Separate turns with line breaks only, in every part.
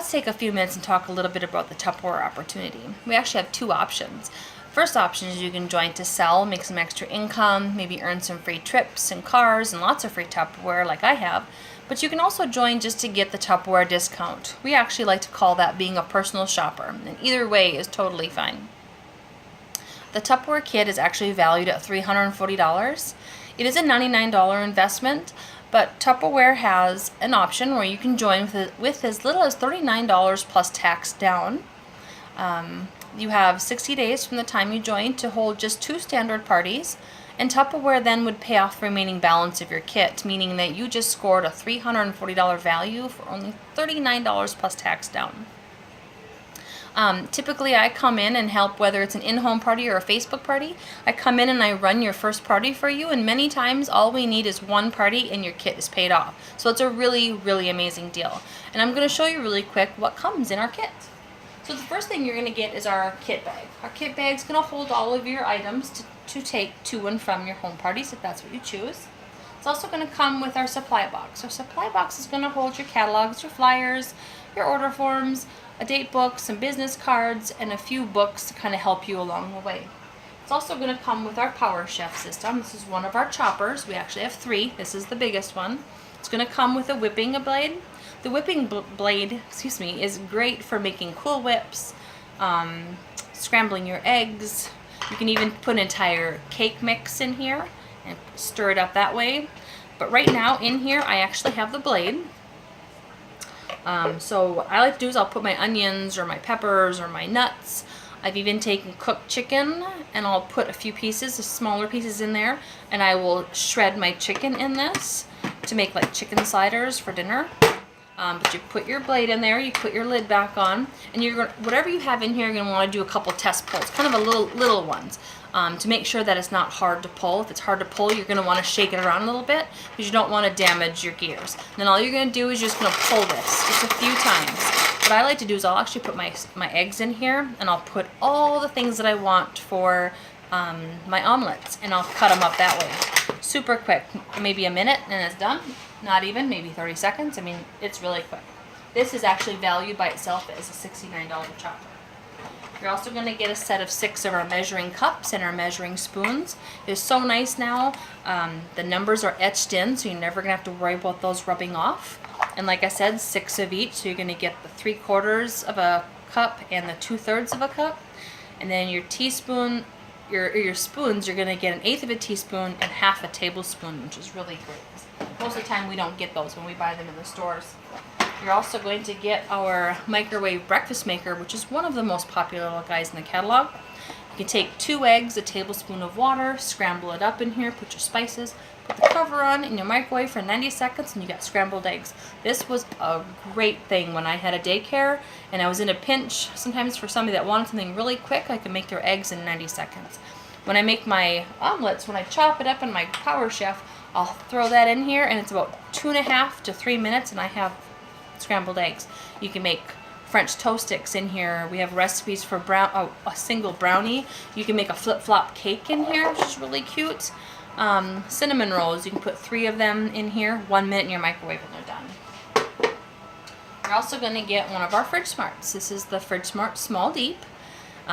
let's take a few minutes and talk a little bit about the Tupperware opportunity. We actually have two options. First option is you can join to sell, make some extra income, maybe earn some free trips and cars and lots of free Tupperware like I have. But you can also join just to get the Tupperware discount. We actually like to call that being a personal shopper, and either way is totally fine. The Tupperware kit is actually valued at $340. It is a $99 investment, but Tupperware has an option where you can join with as little as $39 plus tax down. You have 60 days from the time you join to hold just 2 standard parties, and Tupperware then would pay off the remaining balance of your kit, meaning that you just scored a $340 value for only $39 plus tax down. Typically I come in and help, whether it's an in-home party or a Facebook party. I come in and I run your first party for you, and many times all we need is one party and your kit is paid off. So it's a really, really amazing deal. And I'm going to show you really quick what comes in our kit. So the first thing you're going to get is our kit bag. Our kit bag is going to hold all of your items to take to and from your home parties if that's what you choose. It's also going to come with our supply box. Our supply box is going to hold your catalogs, your flyers, your order forms, a date book, some business cards, and a few books to kind of help you along the way. It's also going to come with our Power Chef system. This is one of our choppers. We actually have 3. This is the biggest one. It's going to come with a whipping blade. The whipping blade, is great for making Cool Whips, scrambling your eggs. You can even put an entire cake mix in here and stir it up that way. But right now in here I actually have the blade. So what I like to do is I'll put my onions or my peppers or my nuts. I've even taken cooked chicken and I'll put a few pieces, smaller pieces in there, and I will shred my chicken in this to make like chicken sliders for dinner. But you put your blade in there, you put your lid back on, and you're going whatever you have in here, you're going to want to do a couple test pulls, kind of a little ones, to make sure that it's not hard to pull. If it's hard to pull, you're going to want to shake it around a little bit because you don't want to damage your gears. And then all you're going to do is you're just going to pull this just a few times. What I like to do is I'll actually put my eggs in here, and I'll put all the things that I want for my omelets, and I'll cut them up that way. Super quick, maybe a minute and it's done. Not even, maybe 30 seconds. I mean, it's really quick. This is actually valued by itself as a $69 chopper. You're also going to get a set of 6 of our measuring cups and our measuring spoons. It's so nice now. The numbers are etched in, so you're never going to have to worry about those rubbing off. And like I said, 6 of each, so you're going to get the 3/4 of a cup and the 2/3 of a cup. And then your teaspoon, your spoons, you're going to get 1/8 of a teaspoon and 1/2 a tablespoon, which is really great. Most of the time we don't get those when we buy them in the stores. You're also going to get our microwave breakfast maker, which is one of the most popular guys in the catalog. You can take 2 eggs, a tablespoon of water, scramble it up in here, put your spices, put the cover on in your microwave for 90 seconds, and you got scrambled eggs. This was a great thing when I had a daycare and I was in a pinch. Sometimes for somebody that wanted something really quick, I could make their eggs in 90 seconds. When I make my omelets, when I chop it up in my Power Chef, I'll throw that in here, and it's about 2.5 to 3 minutes, and I have scrambled eggs. You can make French toast sticks in here. We have recipes for a single brownie. You can make a flip-flop cake in here, which is really cute. Cinnamon rolls, you can put 3 of them in here, 1 minute in your microwave and they're done. You're also going to get one of our Fridge Smarts. This is the Fridge Smart Small Deep.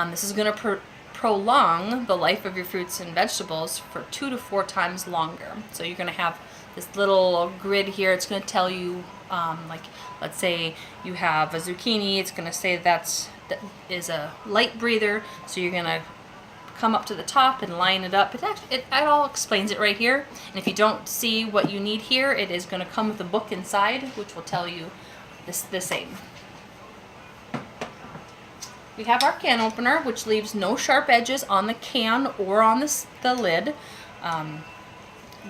This is going to prolong the life of your fruits and vegetables for 2 to 4 times longer. So you're going to have this little grid here. It's going to tell you, like, let's say you have a zucchini. It's going to say that is a light breather. So you're going to come up to the top and line it up. It all explains it right here. And if you don't see what you need here, it is going to come with a book inside, which will tell you the same. We have our can opener, which leaves no sharp edges on the can or on the lid.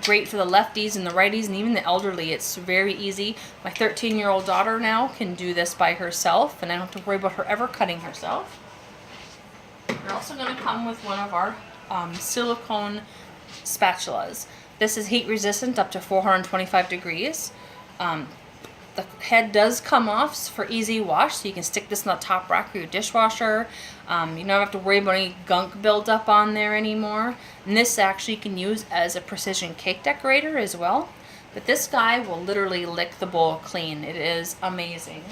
Great for the lefties and the righties and even the elderly. It's very easy. My 13-year-old daughter now can do this by herself, and I don't have to worry about her ever cutting herself. We're also going to come with one of our silicone spatulas. This is heat resistant up to 425 degrees. The head does come off for easy wash, so you can stick this in the top rack of your dishwasher. You don't have to worry about any gunk buildup on there anymore. And this actually you can use as a precision cake decorator as well. But this guy will literally lick the bowl clean. It is amazing.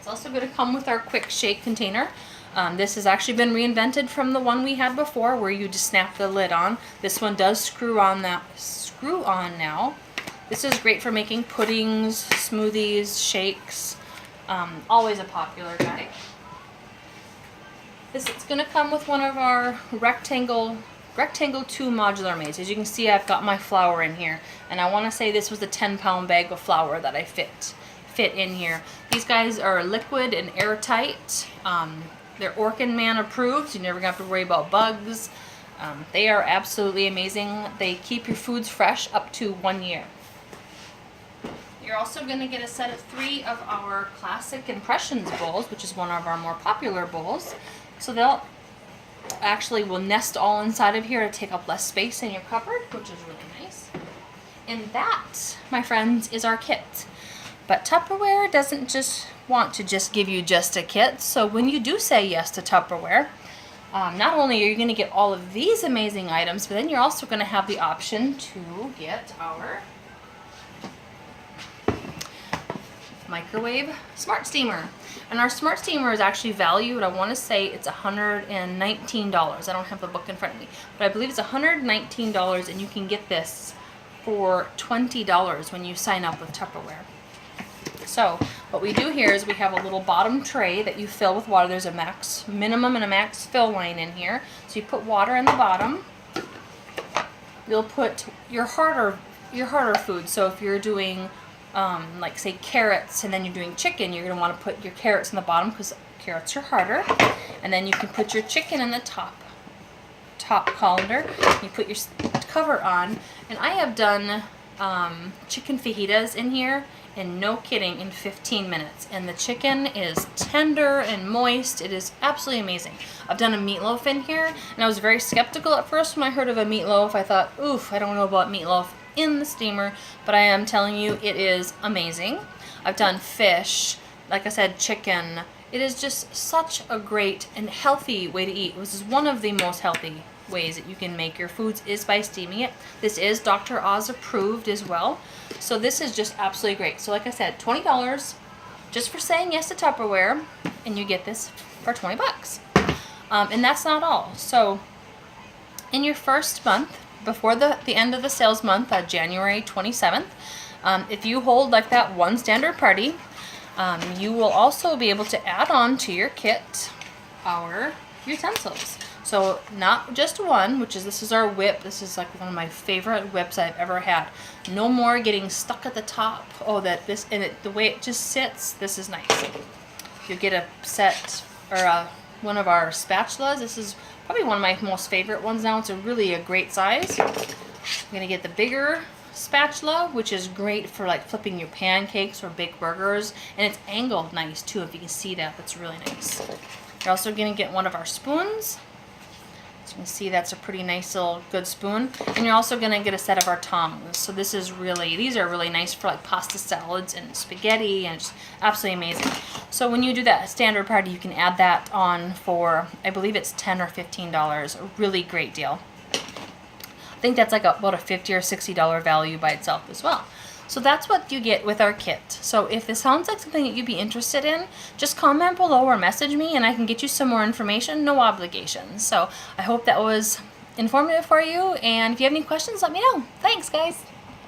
It's also going to come with our quick shake container. This has actually been reinvented from the one we had before where you just snap the lid on. This one does screw on now. This is great for making puddings, smoothies, shakes. Always a popular guy. This is going to come with one of our rectangle 2 modular maids. As you can see, I've got my flour in here, and I want to say this was a 10-pound bag of flour that I fit in here. These guys are liquid and airtight. They're Orkin Man approved. You never have to worry about bugs. They are absolutely amazing. They keep your foods fresh up to 1 year. You're also going to get a set of 3 of our classic Impressions bowls, which is one of our more popular bowls. So they'll actually will nest all inside of here to take up less space in your cupboard, which is really nice. And that, my friends, is our kit. But Tupperware doesn't just want to just give you just a kit. So when you do say yes to Tupperware, not only are you going to get all of these amazing items, but then you're also going to have the option to get our microwave smart steamer. And our smart steamer is actually valued, I want to say it's $119. I don't have the book in front of me, but I believe it's $119, and you can get this for $20 when you sign up with Tupperware. So what we do here is we have a little bottom tray that you fill with water. There's a max minimum and a max fill line in here. So you put water in the bottom. You'll put your harder food. So if you're doing like say carrots and then you're doing chicken, you're going to want to put your carrots in the bottom because carrots are harder. And then you can put your chicken in the top colander. You put your cover on. And I have done chicken fajitas in here, and no kidding, in 15 minutes. And the chicken is tender and moist. It is absolutely amazing. I've done a meatloaf in here, and I was very skeptical at first when I heard of a meatloaf. I thought, oof, I don't know about meatloaf in the steamer, but I am telling you, it is amazing. I've done fish, like I said, chicken. It is just such a great and healthy way to eat. This is one of the most healthy ways that you can make your foods is by steaming it. This is Dr. Oz approved as well. So this is just absolutely great. So like I said, $20 just for saying yes to Tupperware, and you get this for 20 bucks. And that's not all. So in your first month, before the end of the sales month, January 27th, if you hold like that one standard party, you will also be able to add on to your kit our utensils. So not just one, this is our whip. This is like one of my favorite whips I've ever had. No more getting stuck at the top. Oh, the way it just sits, this is nice. You get a set or one of our spatulas. This is probably one of my most favorite ones now. It's really a great size. I'm gonna get the bigger spatula, which is great for like flipping your pancakes or big burgers, and it's angled nice too. If you can see that, that's really nice. You're also gonna get one of our spoons. You can see that's a pretty nice little good spoon. And you're also going to get a set of our tongs. So these are really nice for like pasta salads and spaghetti, and just absolutely amazing. So when you do that standard party, you can add that on for, I believe it's $10 or $15. A really great deal. I think that's like about a $50 or $60 value by itself as well. So that's what you get with our kit. So if this sounds like something that you'd be interested in, just comment below or message me and I can get you some more information, no obligation. So I hope that was informative for you, and if you have any questions, let me know. Thanks, guys.